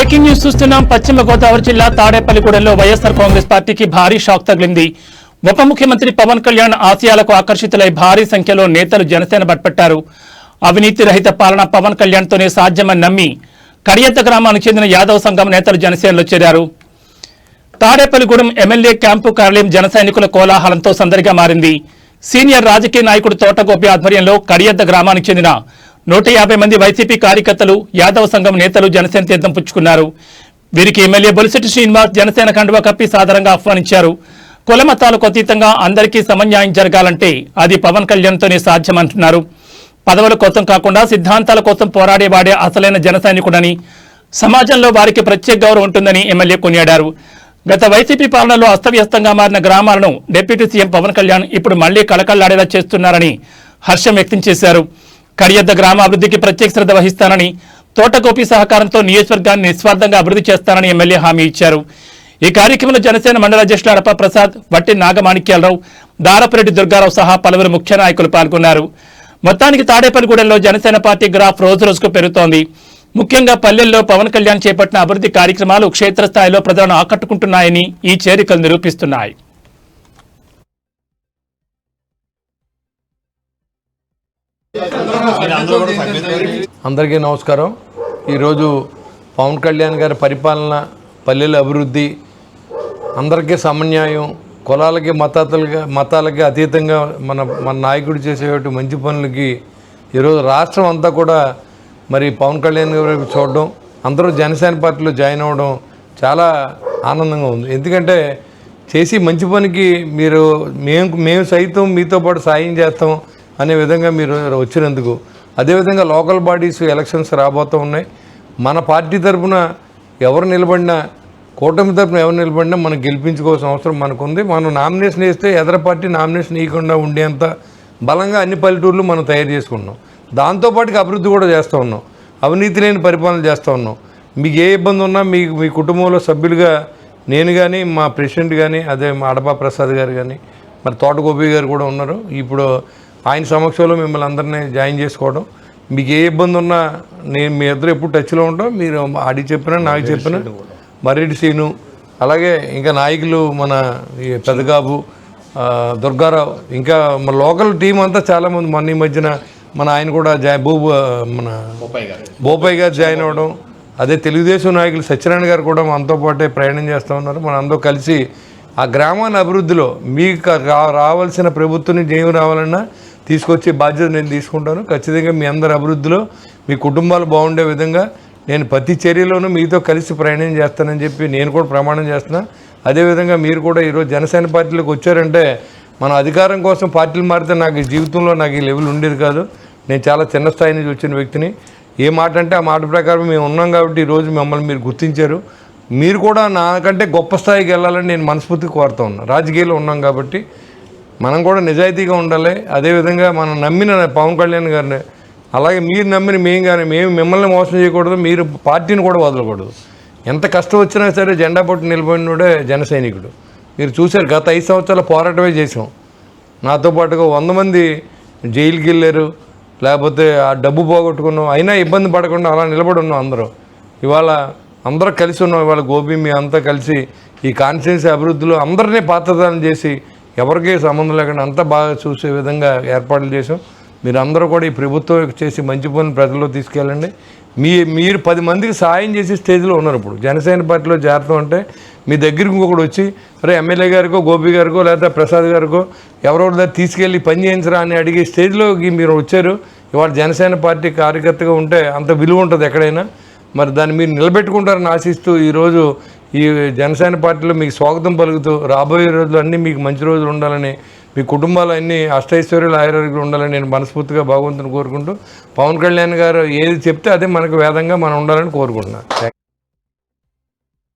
Breaking news చూస్తున్నాం. పశ్చిమ గోదావరి జిల్లా తాడేపల్లిగూడెంలో వైఎస్ఆర్ కాంగ్రెస్ పార్టీకి భారీ షాక్ తగిలింది. ఉప ముఖ్యమంత్రి పవన్ కళ్యాణ్ ఆశయాలకు ఆకర్షితులై భారీ సంఖ్యలో నేతలు జనసేన బట్పెట్టారు. అవినీతి రహిత పాలన పవన్ కళ్యాణ్ తోనే సాధ్యమని నమ్మి కడియత్త గ్రామానికి చెందిన యాదవ్ సంఘం నేతలు జనసేనలో చేరారు. తాడేపల్లిగూడెం ఎమ్మెల్యే క్యాంపు కార్యాలయం జన సైనికుల కోలాహలంతో సందడిగా మారింది. సీనియర్ రాజకీయ నాయకుడు తోటగోపి ఆధ్వర్యంలో కడియత్త గ్రామానికి చెందిన 150 మంది వైసీపీ కార్యకర్తలు యాదవ్ సంఘం నేతలు జనసేన తీర్థం పుచ్చుకున్నారు. వీరికి ఎమ్మెల్యే బొలిశెట్టి శ్రీనివాస్ జనసేన కండువా కప్పి సాదరంగా ఆహ్వానించారు. కులమతాలకు అతీతంగా అందరికీ సమన్యాయం జరగాలంటే అది పవన్ కళ్యాణ్తోనే సాధ్యమంటున్నారు. పదవుల కోసం కాకుండా సిద్ధాంతాల కోసం పోరాడేవాడే అసలైన జన సైనికుడని, సమాజంలో వారికి ప్రత్యేక గౌరవం ఉంటుందని ఎమ్మెల్యే కొనియాడారు. గత వైసీపీ పాలనలో అస్తవ్యస్తంగా మారిన గ్రామాలను డిప్యూటీ సీఎం పవన్ కళ్యాణ్ ఇప్పుడు మళ్లీ కళకళ్లాడేలా చేస్తున్నారని హర్షం వ్యక్తం చేశారు. కడియద్ద గ్రామాభివృద్ధికి ప్రత్యేక శ్రద్ధ వహిస్తానని, తోటగోపి సహకారంతో నియోజకవర్గాన్ని నిస్వార్థంగా అభివృద్ధి చేస్తానని ఎమ్మెల్యే హామీ ఇచ్చారు. ఈ కార్యక్రమంలో జనసేన మండల అధ్యక్షులు అడప ప్రసాద్, వట్టి నాగమాణిక్యాలరావు, దారపురెడ్డి దుర్గారావు సహా పలువురు ముఖ్య నాయకులు పాల్గొన్నారు. మొత్తానికి తాడేపల్లిగూడెంలో జనసేన పార్టీ గ్రాఫ్ రోజు రోజుకు పెరుగుతోంది. ముఖ్యంగా పల్లెల్లో పవన్ కళ్యాణ్ చేపట్టిన అభివృద్ధి కార్యక్రమాలు క్షేత్రస్థాయిలో ప్రజలను ఆకట్టుకుంటున్నాయని ఈ చేరికలు నిరూపిస్తున్నాయి. అందరికీ నమస్కారం. ఈరోజు పవన్ కళ్యాణ్ గారి పరిపాలన, పల్లెల అభివృద్ధి, అందరికీ సమన్యాయం, కులాలకి మతాలకి అతీతంగా మన నాయకుడు చేసేటువంటి మంచి పనులకి ఈరోజు రాష్ట్రం అంతా కూడా మరి పవన్ కళ్యాణ్ గారి చూడడం, అందరూ జనసేన పార్టీలో జాయిన్ అవ్వడం చాలా ఆనందంగా ఉంది. ఎందుకంటే చేసి మంచి పనికి మేము సైతం మీతో పాటు సాయం చేస్తాం అనే విధంగా మీరు వచ్చినందుకు, అదేవిధంగా లోకల్ బాడీస్ ఎలక్షన్స్ రాబోతూ ఉన్నాయి. మన పార్టీ తరఫున ఎవరు నిలబడినా, కూటమి తరఫున ఎవరు నిలబడినా మనం గెలిపించుకోవాల్సిన అవసరం మనకుంది. మనం నామినేషన్ వేస్తే ఎదర పార్టీ నామినేషన్ ఇవ్వకుండా ఉండేంత బలంగా అన్ని పల్లెటూర్లు మనం తయారు చేసుకుంటున్నాం. దాంతోపాటుగా అభివృద్ధి కూడా చేస్తూ ఉన్నాం, అవినీతి లేని పరిపాలన చేస్తూ ఉన్నాం. మీకు ఏ ఇబ్బంది ఉన్నా మీ కుటుంబంలో సభ్యులుగా నేను కానీ, మా ప్రెసిడెంట్ కానీ, అదే మా అడపా ప్రసాద్ గారు కానీ, మరి తోటగోపి గారు కూడా ఉన్నారు. ఇప్పుడు ఆయన సమక్షంలో మిమ్మల్ని అందరినీ జాయిన్ చేసుకోవడం, మీకు ఏ ఇబ్బంది ఉన్నా మీ ఇద్దరు ఎప్పుడు టచ్లో ఉంటాం. మీరు అడిగి చెప్పినా, నాకు చెప్పినా, మర్రెడ్డి శ్రీను, అలాగే ఇంకా నాయకులు మన పెదగాబు, దుర్గారావు, ఇంకా మన లోకల్ టీం అంతా చాలామంది మొన్న ఈ మధ్యన మన ఆయన కూడా మన బోపయ్య గారు జాయిన్ అవ్వడం, అదే తెలుగుదేశం నాయకులు సత్యనారాయణ గారు కూడా మనతో పాటే ప్రయాణం చేస్తూ ఉన్నారు. మన అందరూ కలిసి ఆ గ్రామాన్ని అభివృద్ధిలో మీకు రావాల్సిన ప్రభుత్వం ఏమి రావాలన్నా తీసుకొచ్చే బాధ్యత నేను తీసుకుంటాను. ఖచ్చితంగా మీ అందరి అభివృద్ధిలో మీ కుటుంబాలు బాగుండే విధంగా నేను ప్రతి చర్యలోనూ మీతో కలిసి ప్రయాణం చేస్తానని చెప్పి నేను కూడా ప్రమాణం చేస్తున్నా. అదేవిధంగా మీరు కూడా ఈరోజు జనసేన పార్టీలోకి వచ్చారంటే, మన అధికారం కోసం పార్టీలు మారితే నాకు జీవితంలో నాకు ఈ లెవెల్ ఉండేది కాదు. నేను చాలా చిన్న స్థాయి నుంచి వచ్చిన వ్యక్తిని. ఏ మాట అంటే ఆ మాట ప్రకారం మేము ఉన్నాం కాబట్టి ఈరోజు మిమ్మల్ని మీరు గుర్తించారు. మీరు కూడా నాకంటే గొప్ప స్థాయికి వెళ్ళాలని నేను మనస్ఫూర్తిగా కోరుతా ఉన్నాను. రాజకీయాల్లో ఉన్నాం కాబట్టి మనం కూడా నిజాయితీగా ఉండాలి. అదేవిధంగా మనం నమ్మిన పవన్ కళ్యాణ్ గారిని, అలాగే మీరు నమ్మిన మేము మిమ్మల్ని మోసం చేయకూడదు, మీరు పార్టీని కూడా వదలకూడదు. ఎంత కష్టం వచ్చినా సరే జెండా పట్టు నిలబడినోడే జన సైనికుడు. మీరు చూశారు, గత 5 సంవత్సరాల పోరాటమే చేసాం. నాతో పాటుగా 100 మంది జైలుకి వెళ్ళారు, లేకపోతే ఆ డబ్బు పోగొట్టుకున్నాం, అయినా ఇబ్బంది పడకుండా అలా నిలబడి ఉన్నాం. ఇవాళ అందరూ కలిసి ఉన్నాం. ఇవాళ గోపి మీ అంతా కలిసి ఈ కాన్స్టిట్యున్సీ అభివృద్ధిలో అందరినీ పాత్రదానం చేసి ఎవరికీ సంబంధం లేకుండా అంతా బాగా చూసే విధంగా ఏర్పాట్లు చేసాం. మీరు అందరూ కూడా ఈ ప్రభుత్వం చేసి మంచి పనులు ప్రజల్లో తీసుకెళ్ళండి. మీరు 10 మందికి సాయం చేసే స్టేజ్లో ఉన్నారు. ఇప్పుడు జనసేన పార్టీలో చేరతాం అంటే మీ దగ్గరికి ఇంకొకటి వచ్చి, అరే ఎమ్మెల్యే గారికో, గోపి గారికో, లేకపోతే ప్రసాద్ గారికో ఎవరెవరి దగ్గర తీసుకెళ్ళి పని చేయించరా అని అడిగే స్టేజ్లోకి మీరు వచ్చారు. ఇవాళ జనసేన పార్టీ కార్యకర్తగా ఉంటే అంత విలువ ఉంటుంది ఎక్కడైనా. మరి దాన్ని మీరు నిలబెట్టుకుంటారని ఆశిస్తూ ఈరోజు ఈ జనసేన పార్టీలో మీకు స్వాగతం పలుకుతూ, రాబోయే రోజులు అన్నీ మీకు మంచి రోజులు ఉండాలని, మీ కుటుంబాలు అన్నీ అష్టైశ్వర్యాలు ఆరోగ్యాలు ఉండాలని నేను మనస్ఫూర్తిగా భగవంతుని కోరుకుంటూ, పవన్ కళ్యాణ్ గారు ఏది చెప్తే అదే మనకు వేదంగా మనం ఉండాలని కోరుకుంటున్నాను.